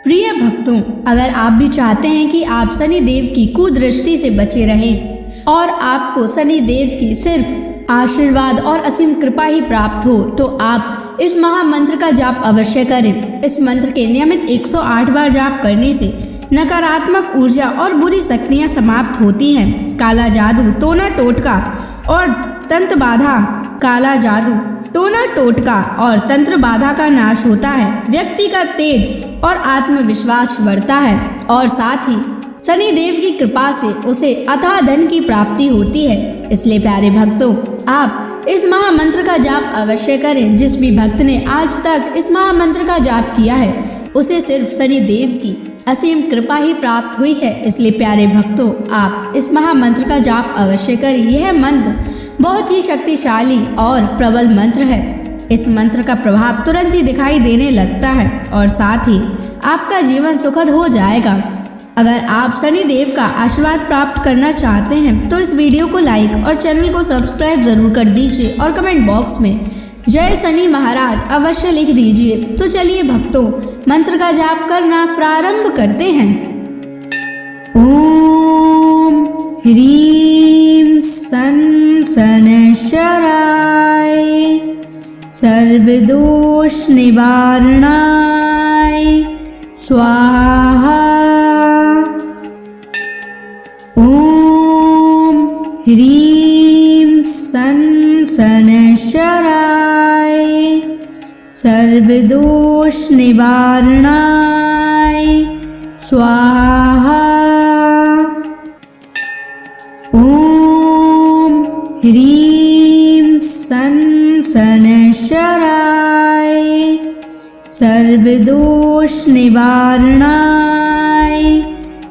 प्रिय भक्तों, अगर आप भी चाहते हैं कि आप शनि देव की कुदृष्टि से बचे रहें और आपको शनि देव की सिर्फ आशीर्वाद और असीम कृपा ही प्राप्त हो, तो आप इस महामंत्र का जाप अवश्य करें। इस मंत्र के नियमित 108 बार जाप करने से नकारात्मक ऊर्जा और बुरी शक्तियां समाप्त होती हैं। काला जादू, टोना टोटका और तंत्र बाधा, काला जादू, टोना टोटका और तंत्र बाधा का नाश होता है। व्यक्ति का तेज और आत्मविश्वास बढ़ता है और साथ ही शनि देव की कृपा से उसे अथाह धन की प्राप्ति होती है। इसलिए प्यारे भक्तों, आप इस महामंत्र का जाप अवश्य करें। जिस भी भक्त ने आज तक इस महामंत्र का जाप किया है, उसे सिर्फ शनि देव की असीम कृपा ही प्राप्त हुई है। इसलिए प्यारे भक्तों, आप इस महामंत्र का जाप अवश्य करें। यह मंत्र बहुत ही शक्तिशाली और प्रबल मंत्र है। इस मंत्र का प्रभाव तुरंत ही दिखाई देने लगता है और साथ ही आपका जीवन सुखद हो जाएगा। अगर आप शनि देव का आशीर्वाद प्राप्त करना चाहते हैं तो इस वीडियो को लाइक और चैनल को सब्सक्राइब जरूर कर दीजिए और कमेंट बॉक्स में जय शनि महाराज अवश्य लिख दीजिए। तो चलिए भक्तों, मंत्र का जाप करना प्रारंभ करते हैं। ओम ह्रीं सन शनैश्चराय सर्वदोष निवारणाय स्वाहा। ओम ह्रीं सन शनैश्चराय सर्वदोष निवारणाय स्वाहा। ओम ह्रीं सन शनैश्चराय सर्वदोष निवारणाय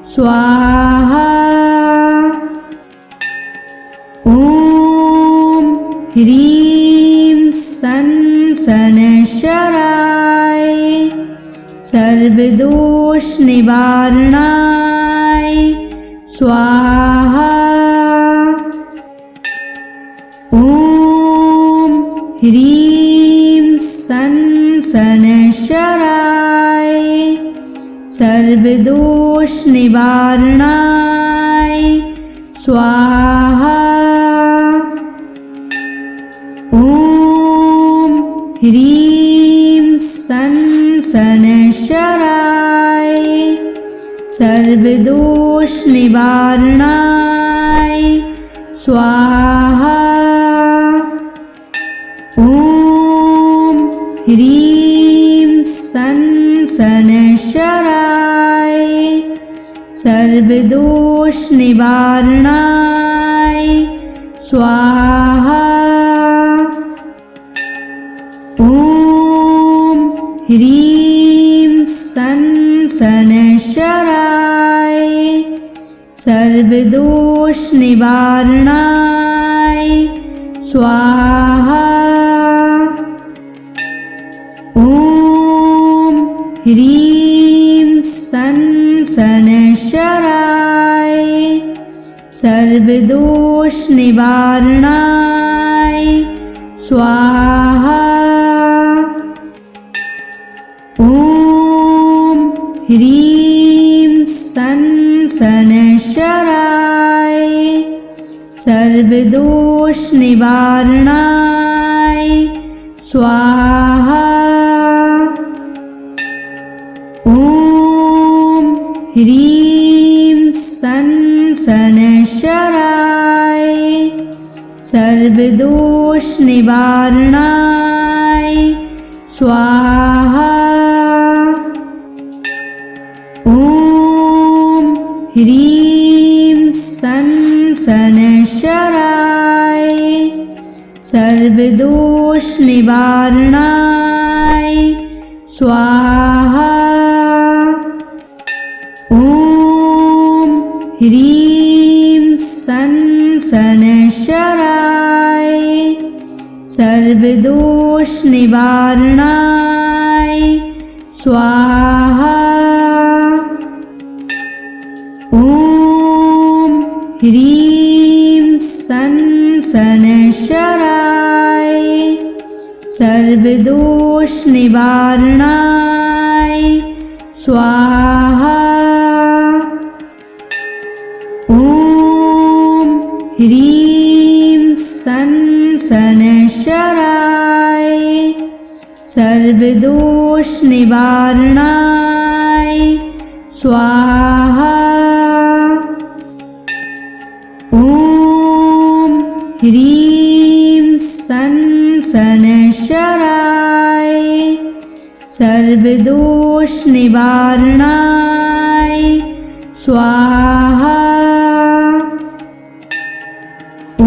स्वाहा। ओम ह्रीं सन शनैश्चराय सर्वदोष निवारणाय स्वाहा। ओम ह्रीं सन शनैश्चराय सर्वदोष निवारणाय स्वाहा। ओम ह्रीं सन शनैश्चराय सर्वदोष निवारणाय स्वाहा। ओम ह्रीं सन शनैश्चराय सर्वदोष निवारणाय स्वाहा। ओम ह्रीं सन शनैश्चराय सर्वदोष निवारणाय स्वाहा। ओम ह्रीं सन शनैश्चराय सर्वदोष निवारणाय स्वाहा। ओम ह्रीं सन शनैश्चराय सर्वदोष निवारणाय स्वाहा। ओम ह्रीं सन शनैश्चराय सर्वदोष निवारणाय स्वाहा। ओम ह्रीं सन शनैश्चराय सर्वदोष निवारणाय स्वाहा। ओम ह्रीं सन शनैश्चराय सर्वदोष निवारणाय स्वाहा। ओम ह्रीं सन शनैश्चराय सर्वदोष निवारणाय स्वाहा। ॐ ह्रीं सन् शनैश्चराय सर्वदोषनिवारणाय स्वाहा। ॐ ह्रीं सन् शनैश्चराय सर्वदोषनिवारणाय स्वाहा। ॐ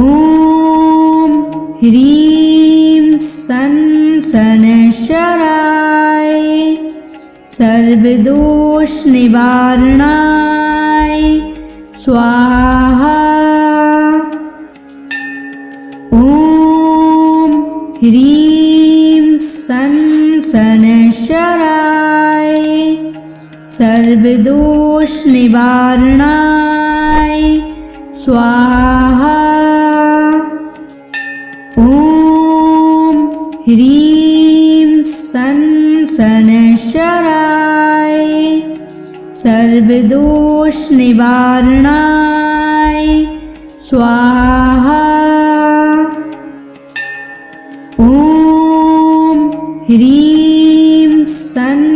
ह्रीं सन् शनैश्चराय सर्वदोषनिवारणाय स्वाहा। ॐ ह्रीं सन् शनैश्चराय सर्वदोषनिवारणाय स्वाहा। ॐ ह्रीं सन् शनैश्चराय सर्वदोषनिवारणाय स्वाहा। ॐ ह्रीं सन्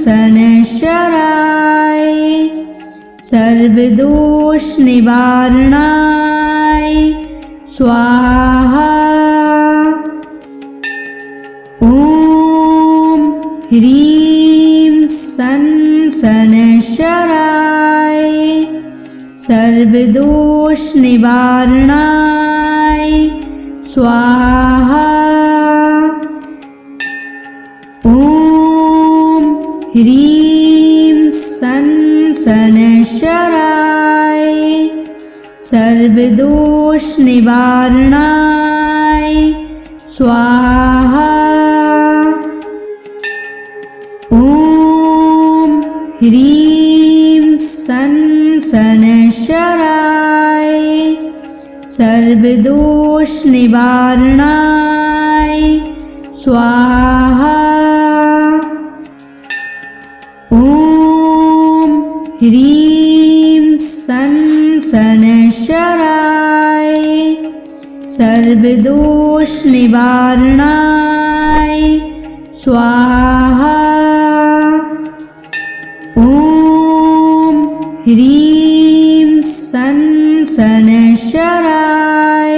शनैश्चराय सर्वदोषनिवारणाय स्वाहा। ॐ ह्रीं सन् शनैश्चराय सर्वदोषनिवारणाय स्वाहा। ॐ ह्रीं सन् शनैश्चराय सर्वदोषनिवारणाय स्वाहा। ॐ ह्रीं सन् शनैश्चराय सर्वदोषनिवारणाय स्वाहा। ॐ ह्रीं सन् शनैश्चराय सर्वदोषनिवारणाय स्वाहा। ॐ ह्रीं सन् शनैश्चराय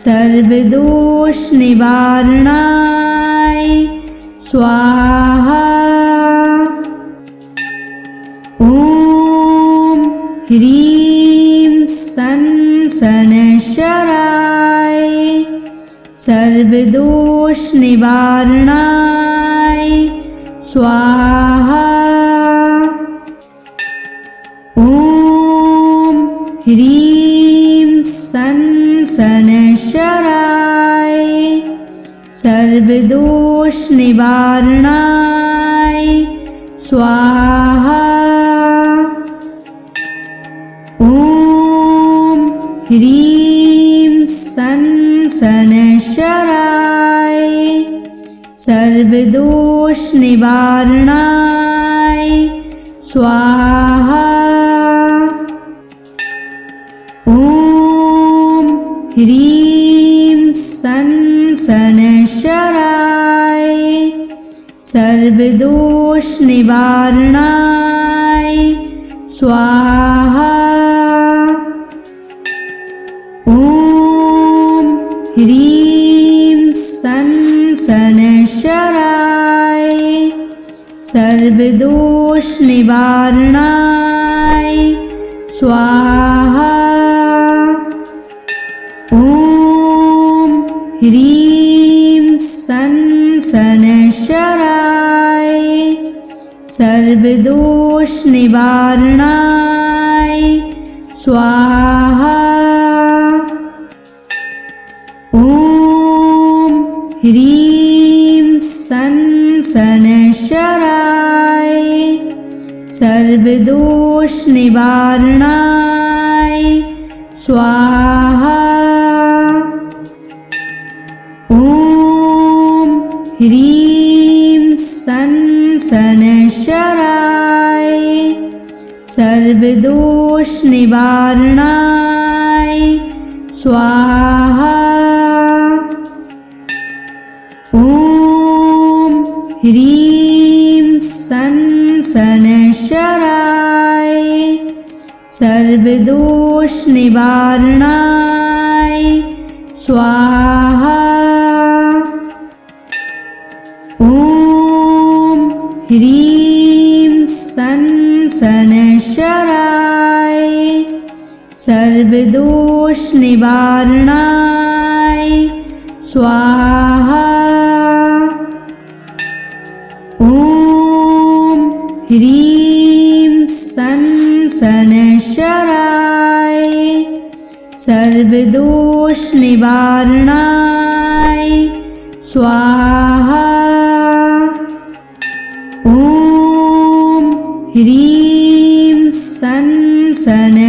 सर्वदोषनिवारणाय स्वाहा। ॐ ह्रीं सन् शनैश्चराय सर्वदोषनिवारणाय स्वाहा। ॐ ह्रीं सन् शनैश्चराय सर्वदोषनिवारणाय स्वाहा। ॐ ह्रीं सन् शनैश्चराय सर्वदोषनिवारणाय स्वाहा। ॐ ह्रीं सन् शनैश्चराय सर्वदोषनिवारणाय स्वाहा। ॐ ह्रीं सन् शनैश्चराय सर्वदोषनिवारणाय स्वाहा। ॐ ह्रीं सन् शनैश्चराय सर्वदोषनिवारणाय स्वाहा। ॐ ह्रीं सन् शनैश्चराय सर्वदोषनिवारणाय स्वाहा। ॐ ह्रीं सन् सनशराय सर्वदोष निवारणाय स्वाहा। ॐ ह्रीं सनशराय सर्वदोष निवारणाय स्वाहा। ॐ ह्रीं सनशराय सर्वदोष निवारणाय स्वाहा। ॐ ह्रीं सनशराय सर्वदोष निवारणाय स्वाहा। ॐ ह्रीं सनशराय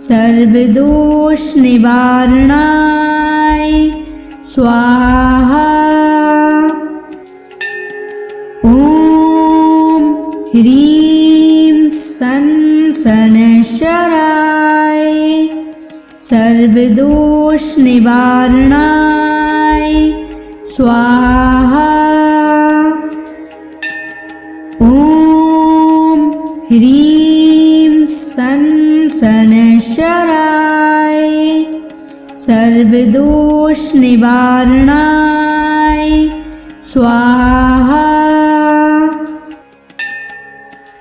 सर्वदोष निवारणाय स्वाहा। ॐ ह्रीं सनशराय सर्वदोष निवारणाय स्वाहा। ॐ ह्रीं सनशराय सर्वदोष निवारणाय स्वाहा।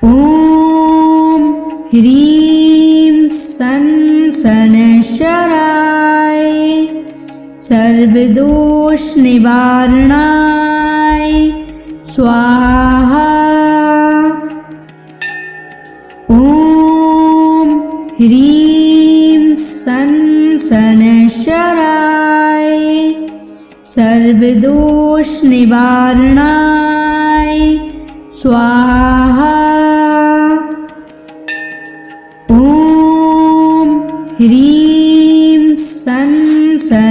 ॐ ह्रीं सनशराय सर्वदोष निवारणाय स्वाहा। ॐ ह्रीं सनशराय सर्वदोष निवारणाय स्वाहा। ॐ ह्रीं सनशराय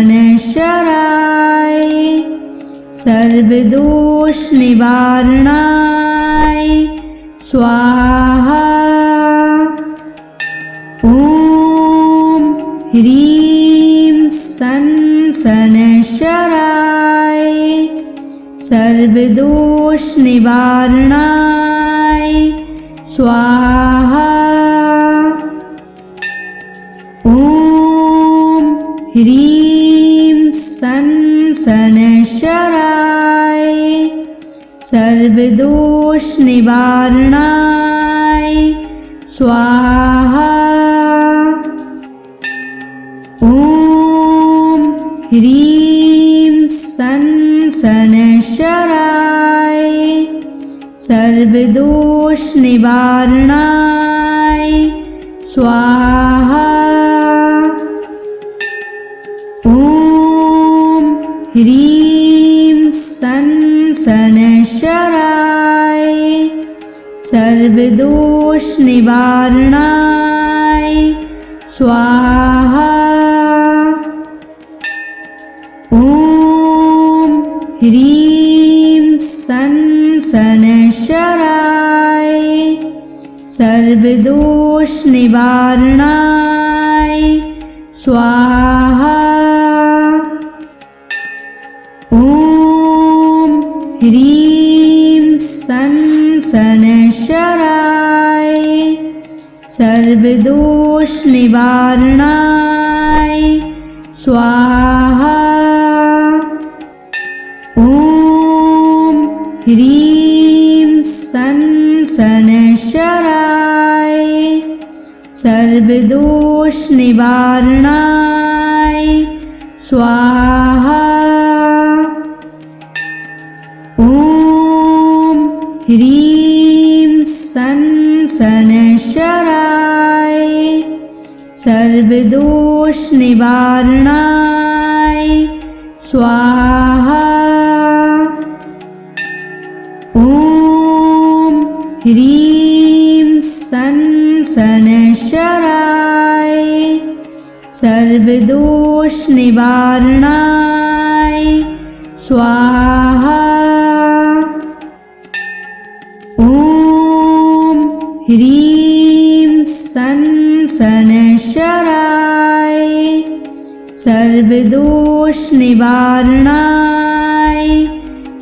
सर्वदोष निवारणाय स्वाहा। ॐ ह्रीं सनशराय सर्वदोष निवारणाय स्वाहा। ॐ ह्रीं सनशराय सर्वदोष निवारणाय स्वाहा। ॐ ह्रीं सनशराय सर्वदोष निवारणाय स्वाहा। ॐ ह्रीं सनशराय सर्वदोष निवारणाय स्वाहा। ॐ ह्रीं सनशराय सर्वदोष निवारणाय स्वाहा। ॐ ह्रीं सनशराय सर्वदोष निवारणाय स्वाहा। ॐ ह्रीं सनशराय सर्वदोष निवारणाय स्वाहा। ॐ ह्रीं सनशराय सर्वदोष निवारणाय स्वाहा। ॐ ह्रीं सनशराय सर्वदोष निवारणाय स्वाहा। ह्रीं सन शनैश्चराय सर्वदोष निवारणाय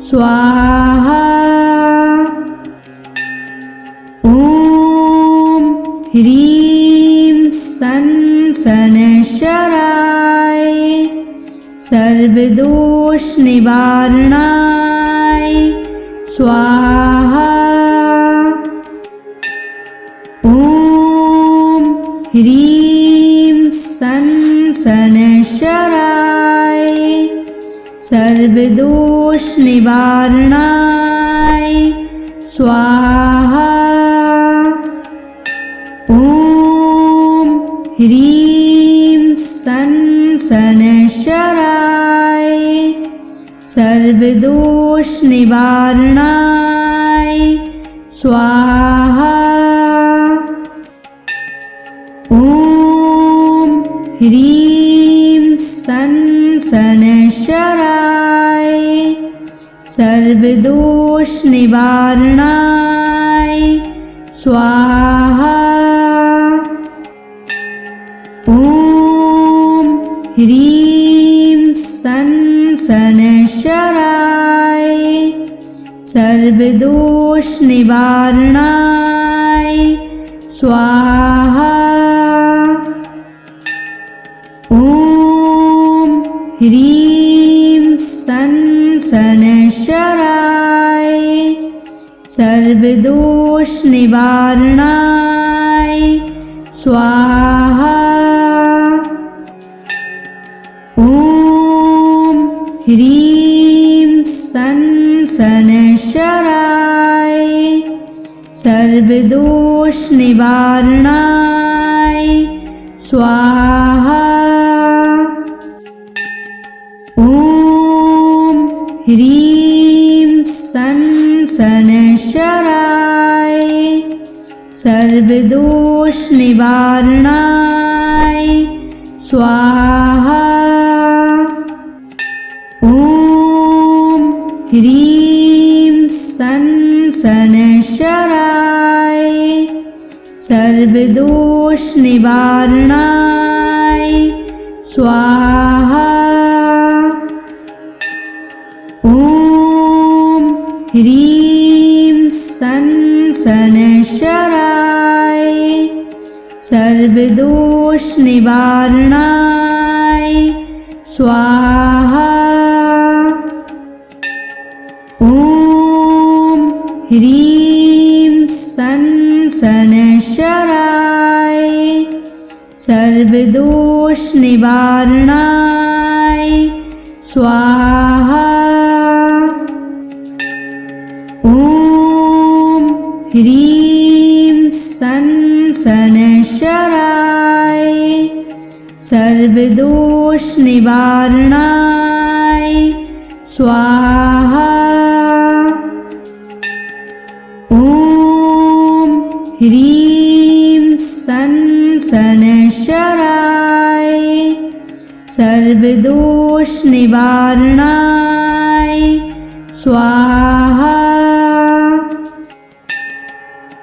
स्वाहा। ॐ ह्रीं सन शनैश्चराय सर्वदोष निवारणाय स्वाहा। ॐ ह्रीं सन शनैश्चराय सर्वदोष निवारणाय स्वाहा। ॐ ह्रीं सन शनैश्चराय सर्वदोष निवारणाय स्वाहा। ॐ ह्रीं सन शनैश्चराय सर्वदोष निवारणाय स्वाहा। ॐ ह्रीं सन शनैश्चराय सर्वदोष निवारणाय स्वाहा। ॐ ह्रीं सन शनैश्चराय सर्वदोष निवारणाय स्वाहा। ॐ ह्रीं सन शनैश्चराय सर्वदोष निवारणाय स्वाहा। ॐ ह्रीं सन शनैश्चराय सर्वदोष निवारणाय स्वाहा। ॐ ह्रीं सन शनैश्चराय सर्वदोष निवारणाय स्वाहा। ॐ ह्रीं सन शनैश्चराय सर्वदोष निवारणाय स्वाहा। ॐ ह्रीं सन शनैश्चराय सर्वदोष निवारणाय स्वाहा। ॐ ह्रीं सन शनैश्चराय सर्वदोष निवारणाय स्वाहा। ॐ ह्रीं सन शनैश्चराय सर्वदोष निवारणाय स्वाहा।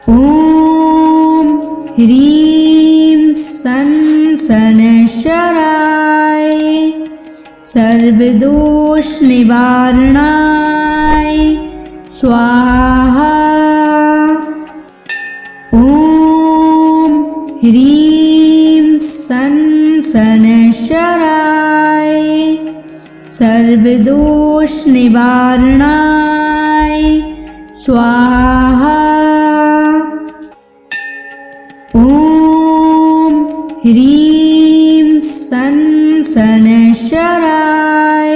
ॐ ह्रीं सन शनैश्चराय सर्वदोष निवारणाय स्वाहा। ॐ ह्रीं सन शनैश्चराय सर्वदोष निवारणाय स्वाहा। ॐ ह्रीं सन शनैश्चराय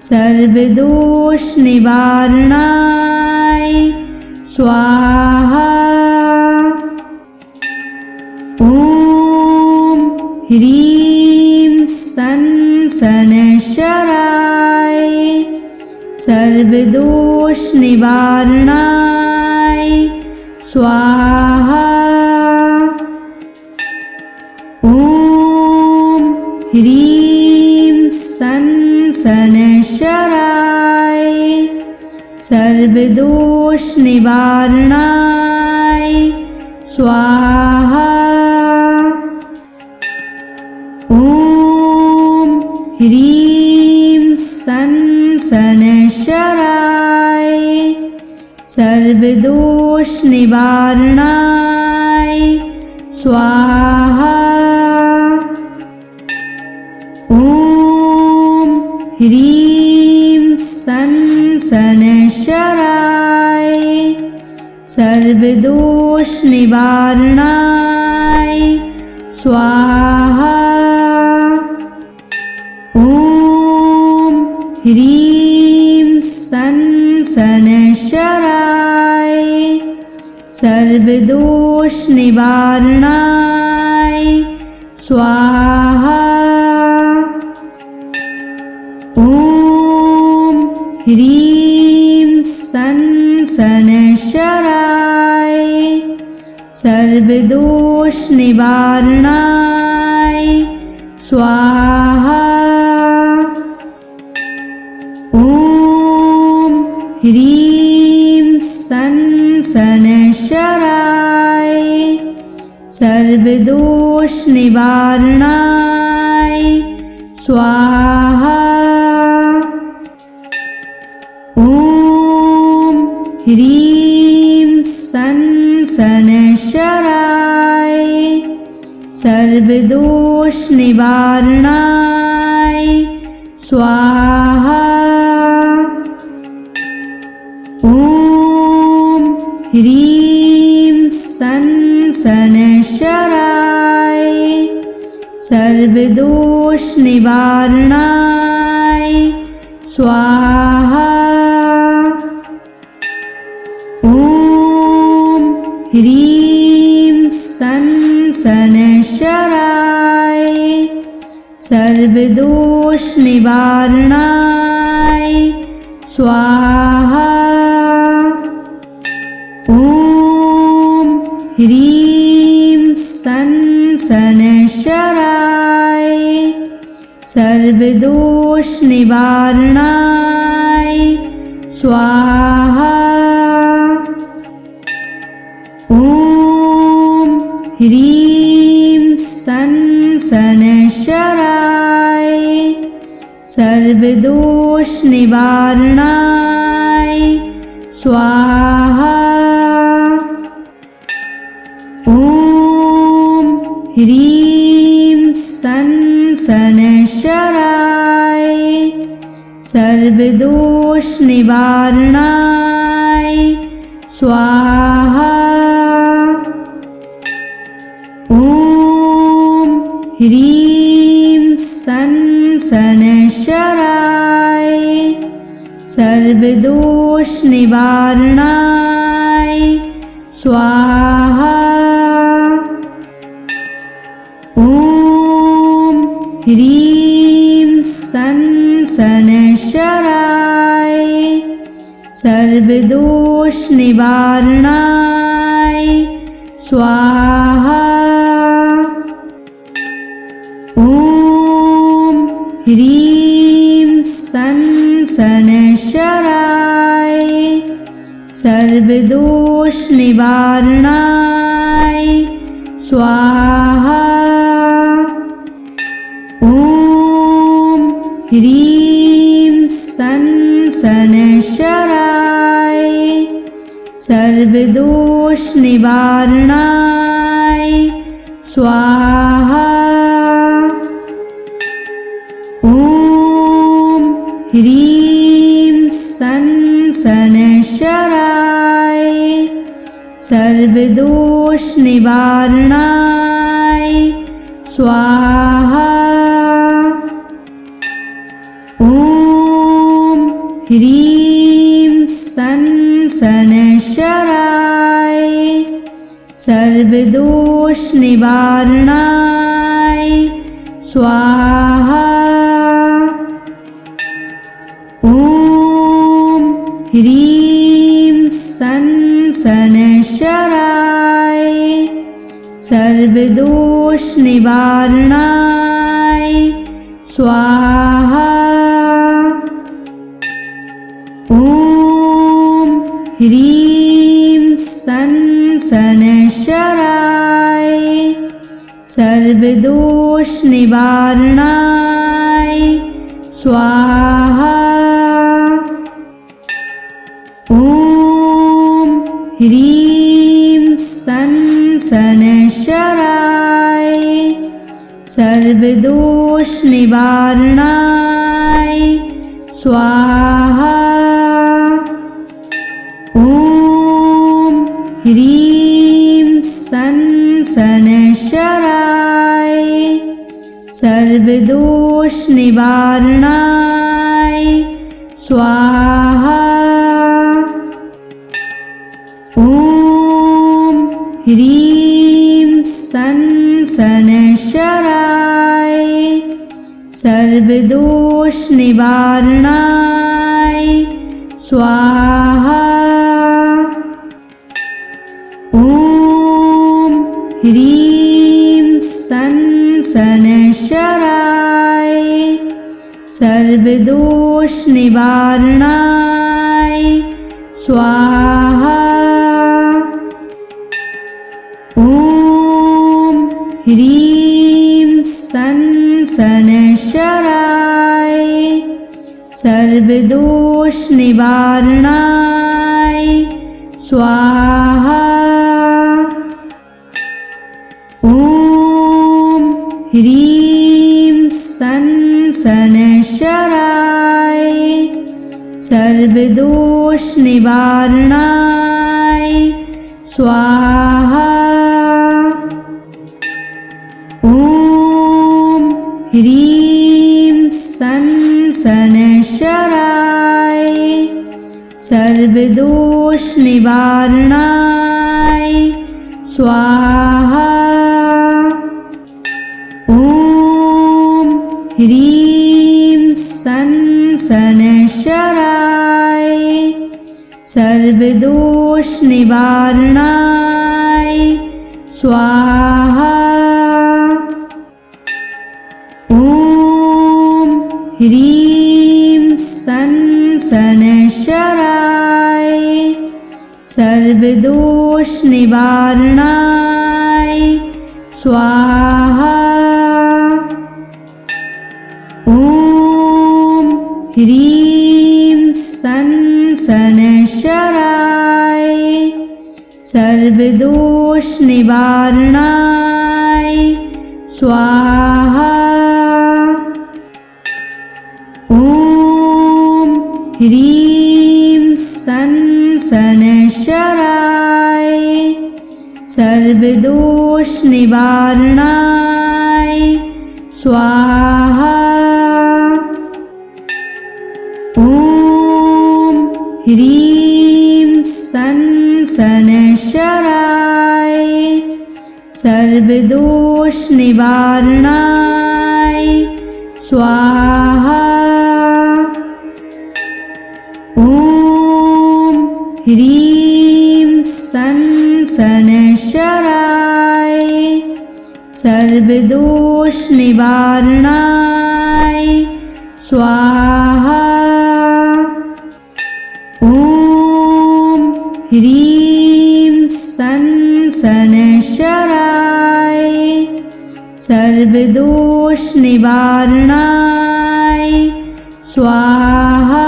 सर्वदोष निवारणाय स्वाहा। ॐ ह्रीं सन शनैश्चराय सर्वदोष निवारणाय स्वाहा। ॐ ह्रीं सन शनैश्चराय सर्वदोष निवारणाय स्वाहा। ॐ ह्रीं सन् शनैश्चराय सर्वदोषनिवारणाय स्वाहा। ॐ ह्रीं सन् शनैश्चराय सर्वदोषनिवारणाय स्वाहा। ॐ ह्रीं सन् शनैश्चराय सर्वदोषनिवारणाय स्वाहा। ॐ ह्रीं सन् शनैश्चराय सर्वदोषनिवारणाय स्वाहा। ॐ ह्रीं सन् शनैश्चराय सर्वदोषनिवारणाय स्वाहा। ॐ ह्रीं सन् शनैश्चराय सर्वदोषनिवारणाय स्वाहा। ॐ ह्रीं सन् शनैश्चराय सर्वदोषनिवारणाय स्वाहा। ॐ ह्रीं सन् शनैश्चराय सर्वदोषनिवारणाय स्वाहा। ॐ ह्रीं सन् शनैश्चराय सर्वदोषनिवारणाय स्वाहा। ॐ ह्रीं सन् शनैश्चराय सर्वदोषनिवारणाय स्वाहा। ॐ ह्रीं सन् शनैश्चराय सर्वदोषनिवारणाय स्वाहा। ॐ ह्रीं सन् शनैश्चराय सर्वदोषनिवारणाय स्वाहा। ॐ ह्रीं सन् शनैश्चराय सर्वदोषनिवारणाय स्वाहा। ॐ ह्रीं सन् शनैश्चराय सर्वदोषनिवारणाय स्वाहा। ॐ ह्रीं सन् शनैश्चराय सर्वदोषनिवारणाय स्वाहा। ॐ ह्रीं सन् शनैश्चराय सर्वदोषनिवारणाय स्वाहा। ॐ ह्रीं सन् शनैश्चराय सर्वदोषनिवारणाय स्वाहा। ॐ ह्रीं सन् शनैश्चराय सर्वदोषनिवारणाय स्वाहा। ॐ ह्रीं सन् शनैश्चराय सर्वदोष निवारणाय स्वाहा। ॐ ह्रीं सं शनैश्चराय सर्वदोष निवारणाय स्वाहा। ॐ ह्रीं सं शनैश्चराय सर्वदोष निवारणाय स्वाहा। ॐ ह्रीं सं शनैश्चराय सर्वदोष निवारणाय स्वाहा। ॐ ह्रीं सं शनैश्चराय सर्वदोष निवारणाय स्वाहा। ॐ ह्रीं सं शनैश्चराय सर्वदोष निवारणाय स्वाहा। ॐ ह्रीं सं शनैश्चराय सर्वदोष निवारणाय स्वाहा। ॐ ह्रीं सं शनैश्चराय सर्वदोष निवारणाय स्वाहा। ॐ ह्रीं सं शनैश्चराय सर्वदोष निवारणाय स्वाहा। ॐ ह्रीं सं शनैश्चराय सर्वदोष निवारणाय स्वाहा। ॐ ह्रीं सं शनैश्चराय सर्वदोष निवारणाय स्वाहा। ॐ ह्रीं सं शनैश्चराय सर्वदोष निवारणाय स्वाहा। ॐ ह्रीं सं शनैश्चराय सर्वदोष निवारणाय स्वाहा। ॐ ह्रीं सं शनैश्चराय सर्वदोष निवारणाय स्वाहा। ॐ ह्रीं सं शनैश्चराय सर्वदोष निवारणाय स्वाहा।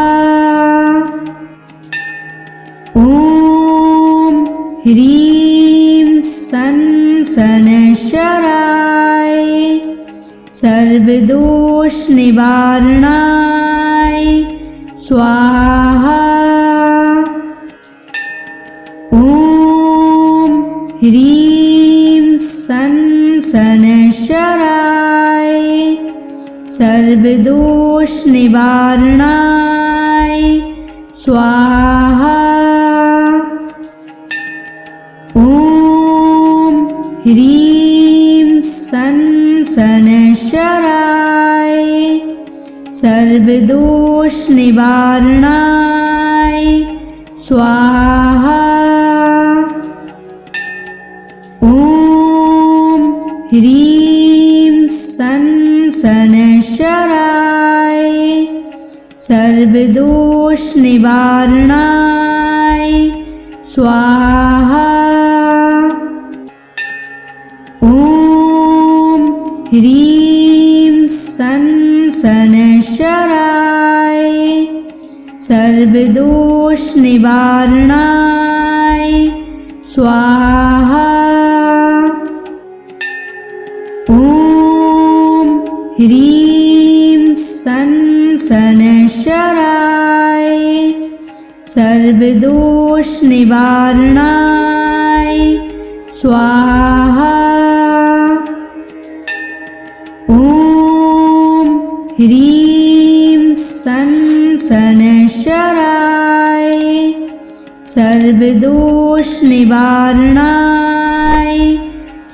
ॐ ह्रीं सं शनैश्चराय सर्वदोष निवारणाय स्वाहा। ॐ ह्रीं सं शनैश्चराय सर्वदोष निवारणाय स्वाहा। ॐ ह्रीं सं शनैश्चराय सर्वदोष निवारणाय स्वाहा। ॐ ह्रीं सं शनैश्चराय सर्वदोष निवारणाय स्वाहा। ॐ ह्रीं सन शनैश्चराय सर्वदोष निवारणाय स्वाहा। ॐ ह्रीं सन शनैश्चराय सर्वदोष निवारणाय स्वाहा। ॐ ह्रीं सन शनैश्चराय सर्वदोष निवारणाय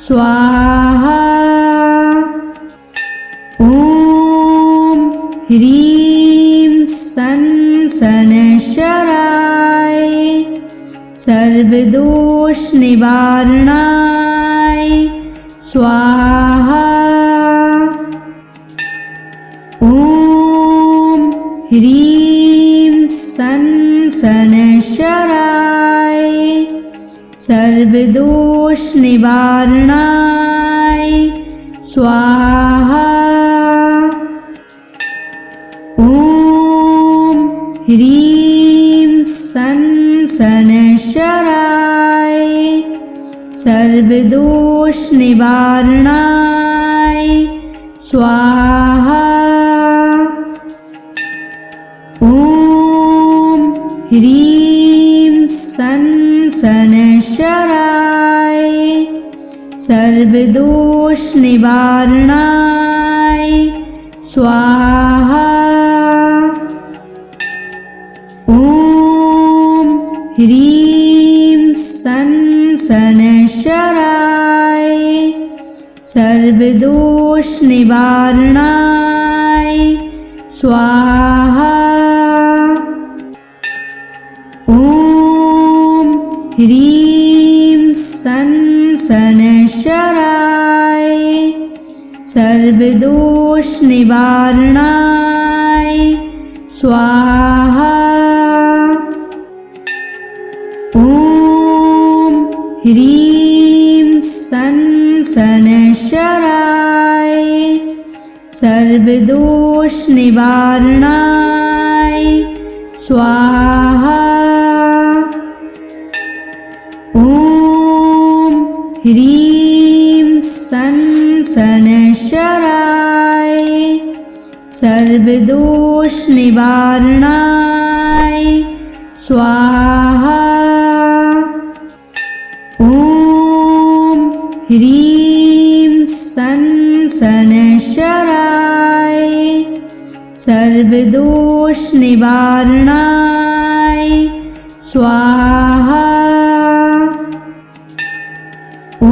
स्वाहा। ॐ ह्रीं सन शनैश्चराय सर्वदोष निवारणाय स्वाहा। ॐ ह्रीं सन शनैश्चराय सर्वदोष निवारणाय स्वाहा। ॐ ह्रीं सन शनैश्चराय सर्वदोष निवारणाय स्वाहा। ॐ ह्रीं सन शनैश्चराय सर्वदोष निवारणाय स्वाहा। ॐ ह्रीं सन शनैश्चराय सर्वदोष निवारणाय स्वाहा। ॐ ह्रीं सन शनैश्चराय सर्वदोष निवारणाय स्वाहा। ॐ ह्रीं सन शनैश्चराय सर्वदोष निवारणाय स्वाहा। ॐ ह्रीं सन शनैश्चराय सर्वदोष निवारणाय स्वाहा। ॐ ह्रीं सन शनैश्चराय सर्वदोष निवारणाय स्वाहा। ॐ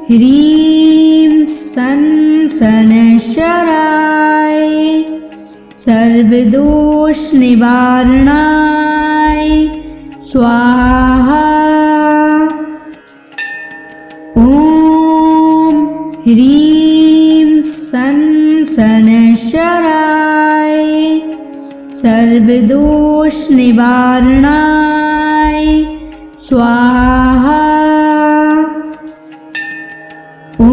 ह्रीं सन शनैश्चराय सर्वदोष निवारणाय स्वाहा। ॐ ह्रीं सन शनैश्चराय सर्वदोष निवारणाय स्वाहा। ॐ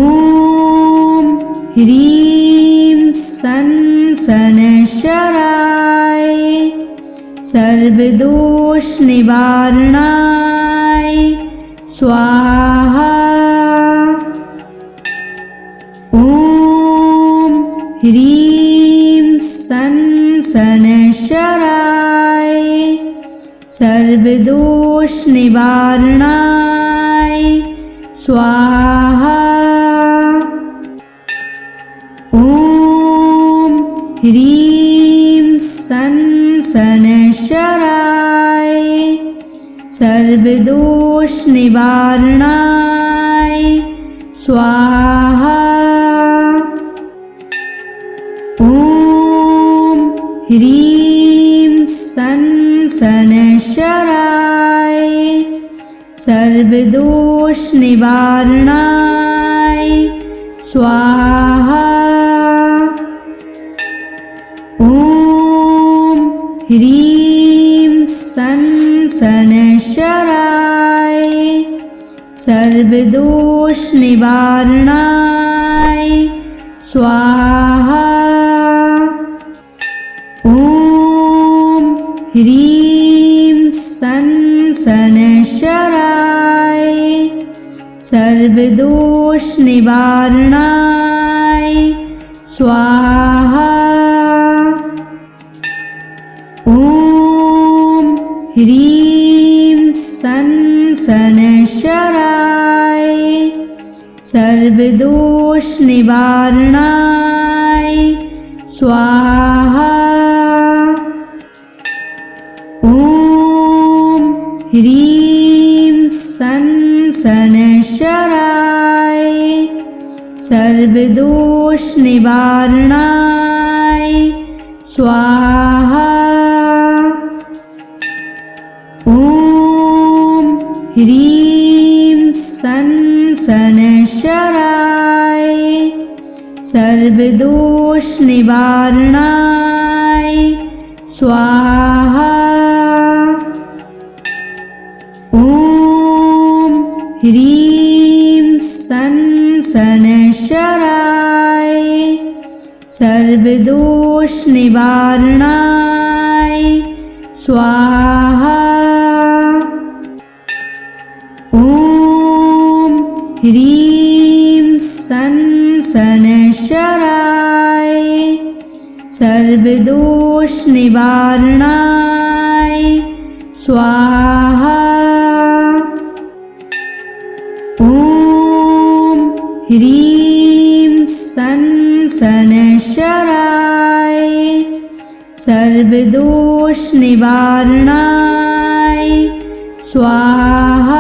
ह्रीं सन शनैश्चराय सर्वदोष निवारणाय स्वाहा। ॐ ह्रीं सन शनैश्चराय सर्वदोष निवारणाय स्वाहा। ॐ ह्रीं सन शनैश्चराय सर्वदोष निवारणाय स्वाहा। ॐ ह्रीं सन शनैश्चराय सर्वदोष निवारणाय स्वाहा। ॐ ह्रीं सन शनैश्चराय सर्वदोष निवारणाय स्वाहा। ॐ ह्रीं सन् शनैश्चराय सर्वदोषनिवारणाय स्वाहा। ॐ ह्रीं सन् शनैश्चराय सर्वदोषनिवारणाय स्वाहा। ॐ ह्रीं सन् शनैश्चराय सर्वदोषनिवारणाय स्वाहा। ॐ ह्रीं सन् शनैश्चराय सर्वदोषनिवारणाय स्वाहा। ॐ ह्रीं सन् शनैश्चराय सर्वदोषनिवारणाय स्वाहा। ॐ ह्रीं सन् शनैश्चराय सर्वदोषनिवारणाय स्वाहा। ॐ ह्रीं सन् शनैश्चराय सर्वदोषनिवारणाय स्वाहा।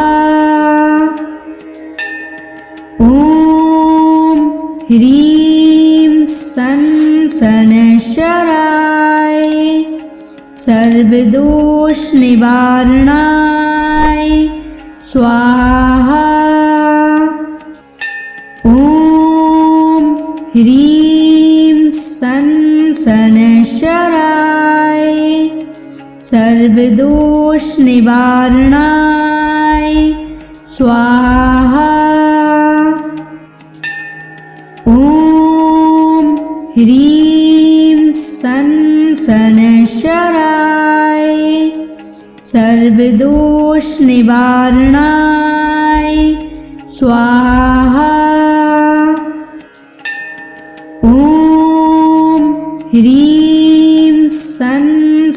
ॐ ह्रीं सन् शनैश्चराय सर्वदोषनिवारणाय स्वाहा। ॐ ह्रीं सन् शनैश्चराय सर्वदोषनिवारणाय स्वाहा। ॐ ह्रीं सन् शनैश्चराय सर्वदोषनिवारणाय स्वाहा। ॐ ह्रीं सन्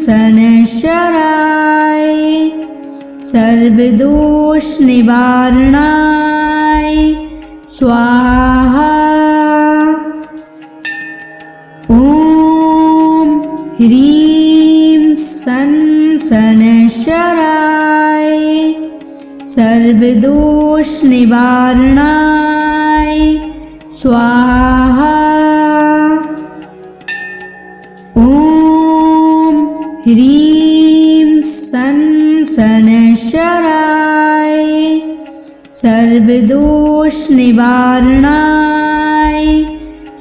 शनैश्चराय सर्वदोषनिवारणाय स्वाहा। ॐ ह्रीं सन् शनैश्चराय सर्वदोषनिवारणाय स्वाहा। ॐ ह्रीं सन् शनैश्चराय सर्वदोषनिवारणाय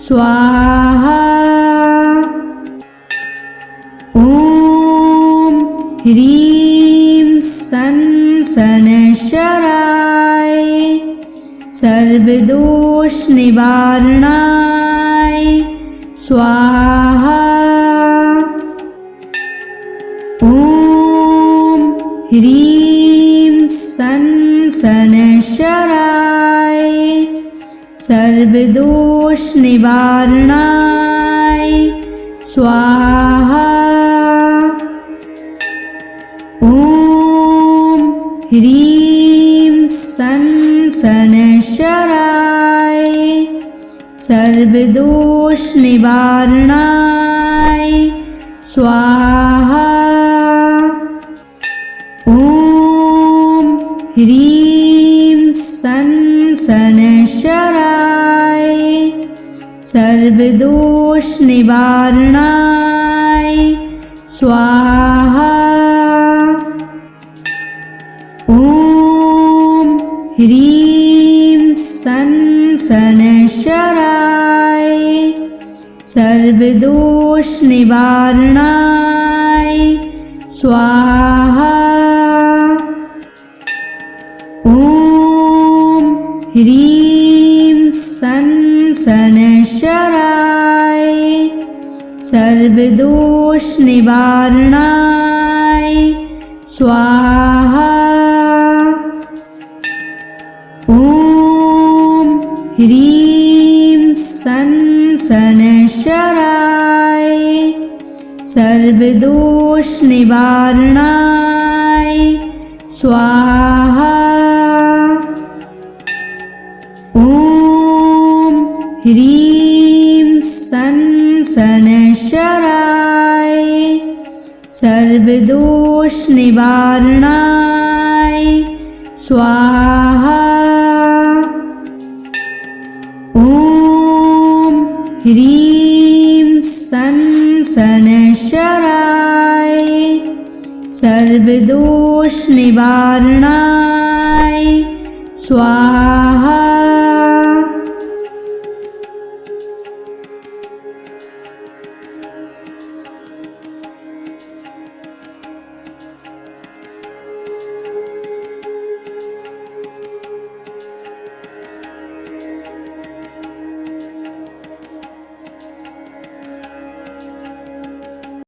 स्वाहा। ॐ ह्रीं सन् शनैश्चराय सर्वदोषनिवारणाय स्वाहा। ॐ ह्रीं सन् शनैश्चराय सर्वदोषनिवारणाय स्वाहा। ॐ ह्रीं सन् शनैश्चराय सर्वदोषनिवारणाय स्वाहा। ॐ ह्रीं सन् शनैश्चराय सर्वदोषनिवारणाय स्वाहा। ॐ ह्रीं सन् शनैश्चराय सर्वदोषनिवारणाय स्वाहा। ॐ ह्रीं सन् शनैश्चराय सर्वदोष निवारणाय स्वाहा। ओम ह्रीं सन शनैश्चराय सर्वदोष निवारणाय स्वाहा। ओम ह्रीं सन शनैश्चराय सर्वदोष निवारणाय स्वाहा। ओम ह्रीं सन शनैश्चराय सर्वदोष निवारणाय स्वाहा।